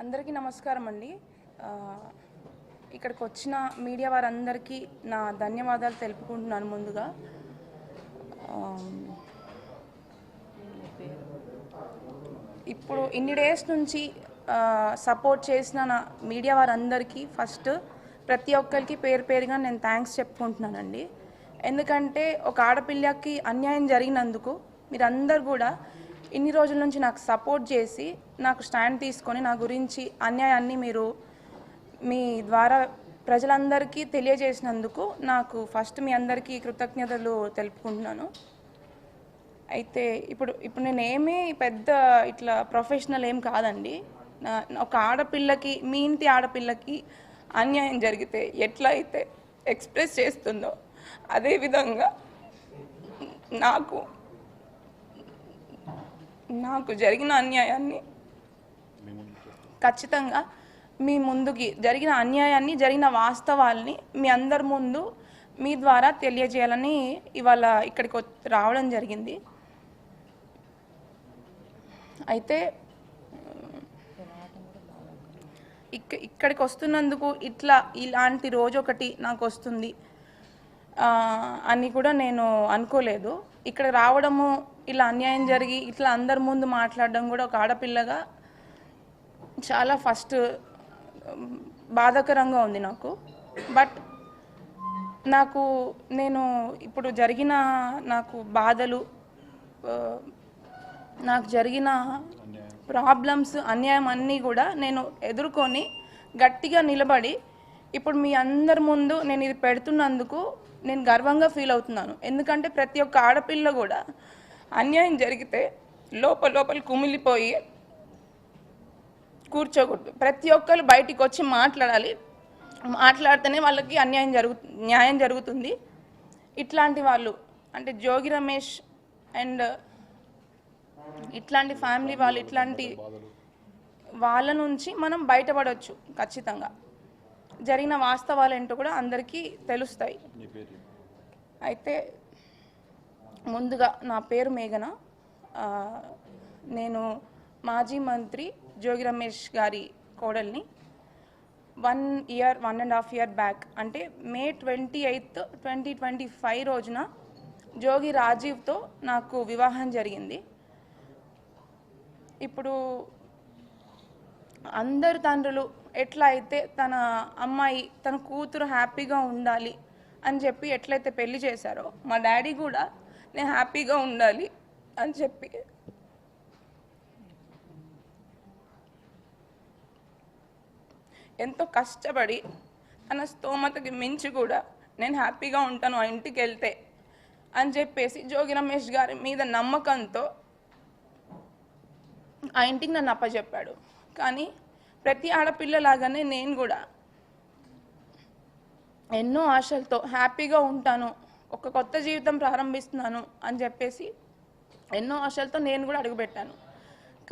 అందరికీ నమస్కారం అండి. ఇక్కడికి వచ్చిన మీడియా వారందరికీ నా ధన్యవాదాలు తెలుపుకుంటున్నాను. ముందుగా ఇప్పుడు ఇన్ని డేస్ నుంచి సపోర్ట్ చేసిన నా మీడియా వారందరికీ ఫస్ట్ ప్రతి ఒక్కరికి పేరు పేరుగా నేను థ్యాంక్స్ చెప్పుకుంటున్నానండి. ఎందుకంటే ఒక ఆడపిల్లకి అన్యాయం జరిగినందుకు మీరందరూ కూడా ఇన్ని రోజుల నుంచి నాకు సపోర్ట్ చేసి నాకు స్టాండ్ తీసుకొని నా గురించి అన్యాయాన్ని మీరు మీ ద్వారా ప్రజలందరికీ తెలియజేసినందుకు నాకు ఫస్ట్ మీ అందరికీ కృతజ్ఞతలు తెలుపుకుంటున్నాను. అయితే ఇప్పుడు నేనేమీ పెద్ద ఇట్లా ప్రొఫెషనల్ ఏం కాదండి. ఒక ఆడపిల్లకి, మీ ఇంటి ఆడపిల్లకి అన్యాయం జరిగితే ఎట్లా అయితే ఎక్స్ప్రెస్ చేస్తుందో అదేవిధంగా నాకు జరిగిన అన్యాయాన్ని ఖచ్చితంగా మీ ముందుకి జరిగిన అన్యాయాన్ని, జరిగిన వాస్తవాల్ని మీ అందరి ముందు మీ ద్వారా తెలియజేయాలని ఇవాళ ఇక్కడికి రావడం జరిగింది. అయితే ఇక్కడికి వస్తున్నందుకు ఇలాంటి రోజు ఒకటి నాకు వస్తుంది అని కూడా నేను అనుకోలేదు. ఇక్కడ రావడము, ఇలా అన్యాయం జరిగి ఇట్లా అందరి ముందు మాట్లాడడం కూడా ఒక ఆడపిల్లగా చాలా ఫస్ట్ బాధాకరంగా ఉంది నాకు. బట్ నేను ఇప్పుడు జరిగిన నాకు బాధలు, నాకు జరిగిన ప్రాబ్లమ్స్, అన్యాయం అన్నీ కూడా నేను ఎదుర్కొని గట్టిగా నిలబడి ఇప్పుడు మీ అందరి ముందు నేను ఇది పెడుతున్నందుకు నేను గర్వంగా ఫీల్ అవుతున్నాను. ఎందుకంటే ప్రతి ఒక్క ఆడపిల్ల కూడా అన్యాయం జరిగితే లోపల కుమిలిపోయి కూర్చోకూడదు. ప్రతి ఒక్కరు బయటికి వచ్చి మాట్లాడాలి. మాట్లాడితేనే వాళ్ళకి న్యాయం జరుగుతుంది. ఇట్లాంటి వాళ్ళు అంటే జోగి రమేష్ అండ్ ఇట్లాంటి ఫ్యామిలీ వాళ్ళు, ఇట్లాంటి వాళ్ళ నుంచి మనం బయటపడవచ్చు. ఖచ్చితంగా జరిగిన వాస్తవాలు ఏంటో కూడా అందరికీ తెలుస్తాయి. అయితే ముందుగా నా పేరు మేఘన. నేను మాజీ మంత్రి జోగి రమేష్ గారి కోడల్ని. 1.5 year బ్యాక్ అంటే May 28, 2025 రోజున జోగి రాజీవ్తో నాకు వివాహం జరిగింది. ఇప్పుడు అందరు తండ్రులు ఎట్లా అయితే తన కూతురు హ్యాపీగా ఉండాలి అని చెప్పి ఎట్లయితే పెళ్లి చేశారో, మా డాడీ కూడా నేను హ్యాపీగా ఉండాలి అని చెప్పి ఎంతో కష్టపడి తన స్తోమతకి మించి కూడా నేను హ్యాపీగా ఉంటాను ఆ ఇంటికి వెళ్తే అని చెప్పేసి జోగి రమేష్ గారి మీద నమ్మకంతో ఆ ఇంటికి నన్ను అప్పచెప్పాడు. కానీ ప్రతి ఆడపిల్లలాగానే నేను కూడా ఎన్నో ఆశలతో హ్యాపీగా ఉంటాను, ఒక కొత్త జీవితం ప్రారంభిస్తున్నాను అని చెప్పేసి ఎన్నో ఆశలతో నేను కూడా అడుగుపెట్టాను.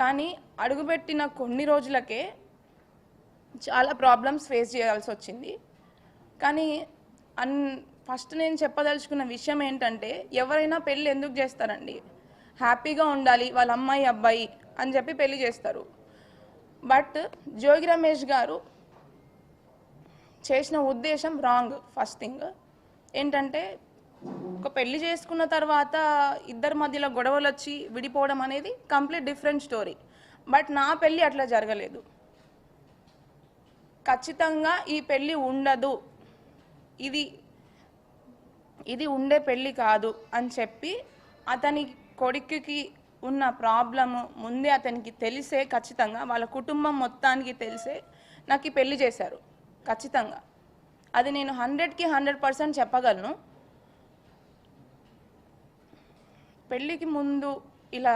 కానీ అడుగుపెట్టిన కొన్ని రోజులకే చాలా ప్రాబ్లమ్స్ ఫేస్ చేయాల్సి వచ్చింది. కానీ ఫస్ట్ నేను చెప్పదలుచుకున్న విషయం ఏంటంటే, ఎవరైనా పెళ్ళి ఎందుకు చేస్తారండి? హ్యాపీగా ఉండాలి వాళ్ళ అమ్మాయి అబ్బాయి అని చెప్పి పెళ్లి చేస్తారు. బట్ జోగి రమేష్ గారు చేసిన ఉద్దేశం రాంగ్. ఫస్ట్ థింగ్ ఏంటంటే, ఒక పెళ్లి చేసుకున్న తర్వాత ఇద్దరి మధ్యలో గొడవలు వచ్చి విడిపోవడం అనేది కంప్లీట్ డిఫరెంట్ స్టోరీ. బట్ నా పెళ్ళి అట్లా జరగలేదు. ఖచ్చితంగా ఈ పెళ్ళి ఉండదు, ఇది ఉండే పెళ్ళి కాదు అని చెప్పి అతని కొడుకుకి ఉన్న ప్రాబ్లము ముందే అతనికి తెలిసే, ఖచ్చితంగా వాళ్ళ కుటుంబం మొత్తానికి తెలిసే నాకు ఈ పెళ్లి చేశారు. ఖచ్చితంగా అది నేను 100కి 100% చెప్పగలను. పెళ్ళికి ముందు ఇలా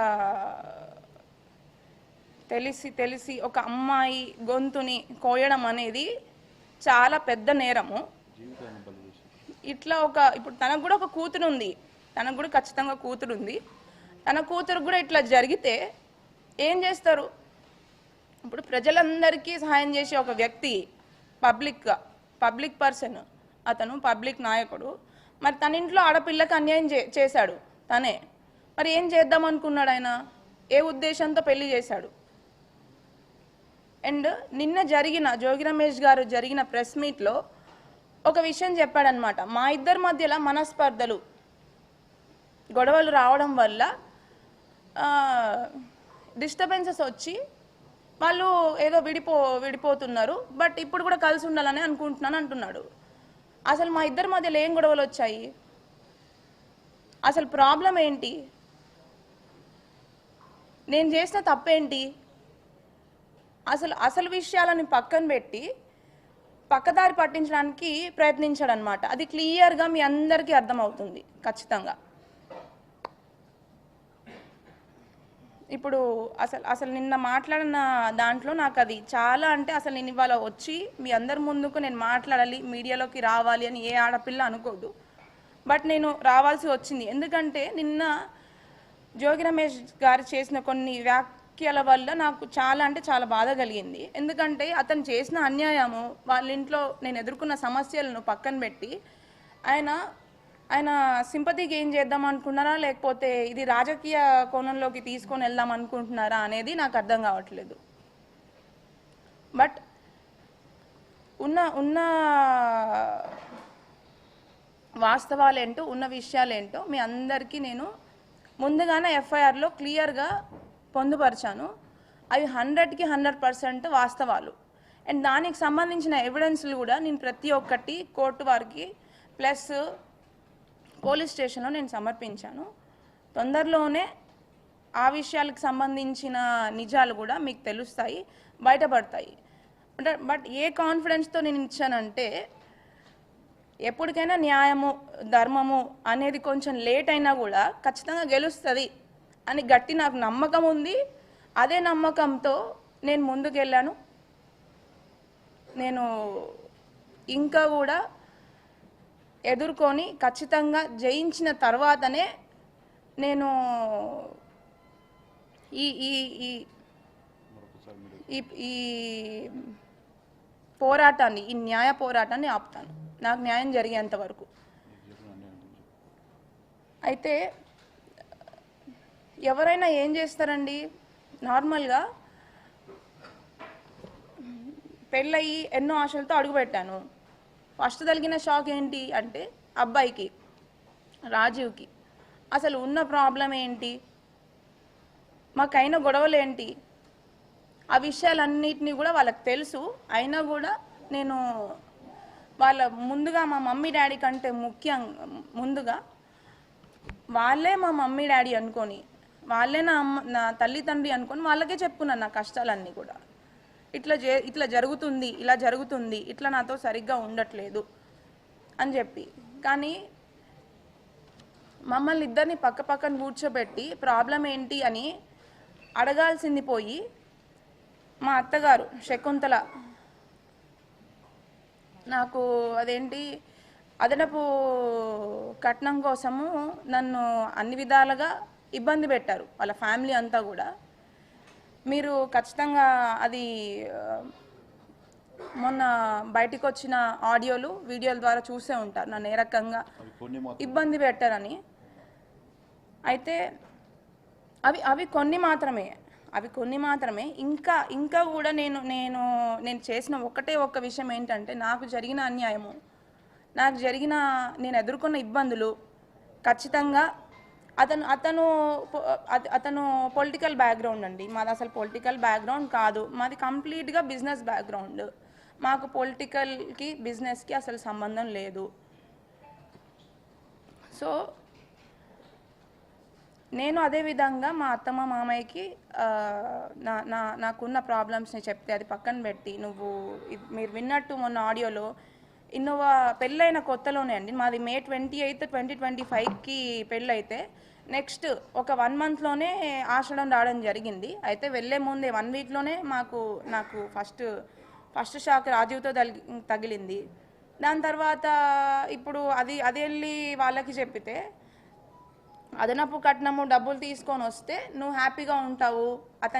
తెలిసి ఒక అమ్మాయి గొంతుని కోయడం అనేది చాలా పెద్ద నేరము. ఇట్లా ఇప్పుడు తనకు కూడా ఒక కూతురు ఉంది, తనకు కూడా ఖచ్చితంగా కూతురు ఉంది. తన కూతురు కూడా ఇట్లా జరిగితే ఏం చేస్తారు? ఇప్పుడు ప్రజలందరికీ సహాయం చేసే ఒక వ్యక్తి, పబ్లిక్ పర్సన్, అతను పబ్లిక్ నాయకుడు. మరి తన ఇంట్లో ఆడపిల్లకి అన్యాయం చేశాడు తనే. మరి ఏం చేద్దాం అనుకున్నాడు ఆయన? ఏ ఉద్దేశంతో పెళ్లి చేశాడు? అండ్ నిన్న జోగి రమేష్ గారు జరిగిన ప్రెస్ మీట్లో ఒక విషయం చెప్పాడనమాట. మా ఇద్దరి మధ్యలో మనస్పర్ధలు, గొడవలు రావడం వల్ల డిస్టర్బెన్సెస్ వచ్చి వాళ్ళు ఏదో విడిపోతున్నారు, బట్ ఇప్పుడు కూడా కలిసి ఉండాలని అనుకుంటున్నాను అంటున్నాడు. అసలు మా ఇద్దరి మధ్యలో ఏం గొడవలు వచ్చాయి? అసలు ప్రాబ్లం ఏంటి? నేను చేసిన తప్పేంటి? అసలు విషయాలని పక్కన పెట్టి పక్కదారి పట్టించడానికి ప్రయత్నించాడు అనమాట. అది క్లియర్గా మీ అందరికీ అర్థమవుతుంది ఖచ్చితంగా. ఇప్పుడు అసలు నిన్న మాట్లాడిన దాంట్లో నాకు అది చాలా, అంటే అసలు నేను ఇవాళ వచ్చి మీ అందరి ముందుకు నేను మాట్లాడాలి, మీడియాలోకి రావాలి అని ఏ ఆడపిల్ల అనుకోదు. బట్ నేను రావాల్సి వచ్చింది. ఎందుకంటే నిన్న జోగి రమేష్ గారు చేసిన కొన్ని వ్యాఖ్యల వల్ల నాకు చాలా, అంటే చాలా బాధ కలిగింది. ఎందుకంటే అతను చేసిన అన్యాయము, వాళ్ళ ఇంట్లో నేను ఎదుర్కొన్న సమస్యలను పక్కన పెట్టి ఆయన సింపతికి ఏం చేద్దాం అనుకున్నారా, లేకపోతే ఇది రాజకీయ కోణంలోకి తీసుకొని వెళ్దాం అనుకుంటున్నారా అనేది నాకు అర్థం కావట్లేదు. బట్ ఉన్న వాస్తవాలేంటో, ఉన్న విషయాలేంటో మీ అందరికీ నేను ముందుగానే ఎఫ్ఐఆర్లో క్లియర్గా పొందుపరిచాను. అవి 100కి 100% వాస్తవాలు. అండ్ దానికి సంబంధించిన ఎవిడెన్స్లు కూడా నేను ప్రతి ఒక్కటి కోర్టు వారికి ప్లస్ పోలీస్ స్టేషన్లో నేను సమర్పించాను. తొందరలోనే ఆ విషయాలకు సంబంధించిన నిజాలు కూడా మీకు తెలుస్తాయి, బయటపడతాయి. బట్ ఏ కాన్ఫిడెన్స్తో నేను ఇచ్చానంటే, ఎప్పటికైనా న్యాయము ధర్మము అనేది కొంచెం లేట్ అయినా కూడా ఖచ్చితంగా గెలుస్తుంది అని గట్టి నాకు నమ్మకం ఉంది. అదే నమ్మకంతో నేను ముందుకెళ్ళాను. నేను ఇంకా కూడా ఎదుర్కొని ఖచ్చితంగా జయించిన తర్వాతనే నేను ఈ ఈ ఈ పోరాటాన్ని, ఈ న్యాయ పోరాటాన్ని ఆపుతాను, నాకు న్యాయం జరిగేంత వరకు. అయితే ఎవరైనా ఏం చేస్తారండి, నార్మల్గా పెళ్ళయి ఎన్నో ఆశలతో అడుగుపెట్టాను. ఫస్ట్ తగిలిన షాక్ ఏంటి అంటే, అబ్బాయికి రాజీవ్కి అసలు ఉన్న ప్రాబ్లం ఏంటి, మాకైన గొడవలు ఏంటి, ఆ విషయాలన్నిటినీ కూడా వాళ్ళకి తెలుసు. అయినా కూడా నేను వాళ్ళ ముందుగా మా మమ్మీ డాడీ కంటే ముందుగా వాళ్ళే మా మమ్మీ డాడీ అనుకొని, వాళ్ళే నా తల్లి తండ్రి అనుకొని వాళ్ళకే చెప్పుకున్నాను నా కష్టాలన్నీ కూడా. ఇట్లా జరుగుతుంది, ఇలా జరుగుతుంది, ఇట్లా నాతో సరిగ్గా ఉండట్లేదు అని చెప్పి. కానీ మమ్మల్ని ఇద్దరిని పక్కన కూర్చోబెట్టి ప్రాబ్లం ఏంటి అని అడగాల్సింది పోయి, మా అత్తగారు శకుంతల నాకు అదనపు కట్నం కోసము నన్ను అన్ని విధాలుగా ఇబ్బంది పెట్టారు, వాళ్ళ ఫ్యామిలీ అంతా కూడా. మీరు ఖచ్చితంగా అది మొన్న బయటికి వచ్చిన ఆడియోలు, వీడియోల ద్వారా చూసే ఉంటారు నన్ను ఏ రకంగా ఇబ్బంది పెట్టారని. అయితే అవి కొన్ని మాత్రమే. ఇంకా కూడా నేను చేసిన ఒక్క విషయం ఏంటంటే, నాకు జరిగిన అన్యాయము, నేను ఎదుర్కొన్న ఇబ్బందులు ఖచ్చితంగా అతను పొలిటికల్ బ్యాక్గ్రౌండ్ అండి. మాది అసలు పొలిటికల్ బ్యాక్గ్రౌండ్ కాదు, మాది కంప్లీట్గా బిజినెస్ బ్యాక్గ్రౌండ్. మాకు పొలిటికల్కి బిజినెస్కి అసలు సంబంధం లేదు. సో నేను అదేవిధంగా మా అత్తమ్మ మామయ్యకి నాకున్న ప్రాబ్లమ్స్ని చెప్తే అది పక్కన పెట్టి, మీరు విన్నట్టు మొన్న ఆడియోలో ఇన్నోవా పెళ్ళైన కొత్తలోనే అండి, మాది May 28, 2025కి పెళ్ళైతే నెక్స్ట్ ఒక 1 monthలోనే ఆషాఢం రావడం జరిగింది. అయితే వెళ్ళే ముందే 1 weekలోనే నాకు ఫస్ట్ షాక్ రాజీవ్తో తగిలింది. దాని తర్వాత ఇప్పుడు అది వెళ్ళి వాళ్ళకి చెప్పితే, అదనపు కట్నము డబ్బులు తీసుకొని వస్తే నువ్వు హ్యాపీగా ఉంటావు, అతను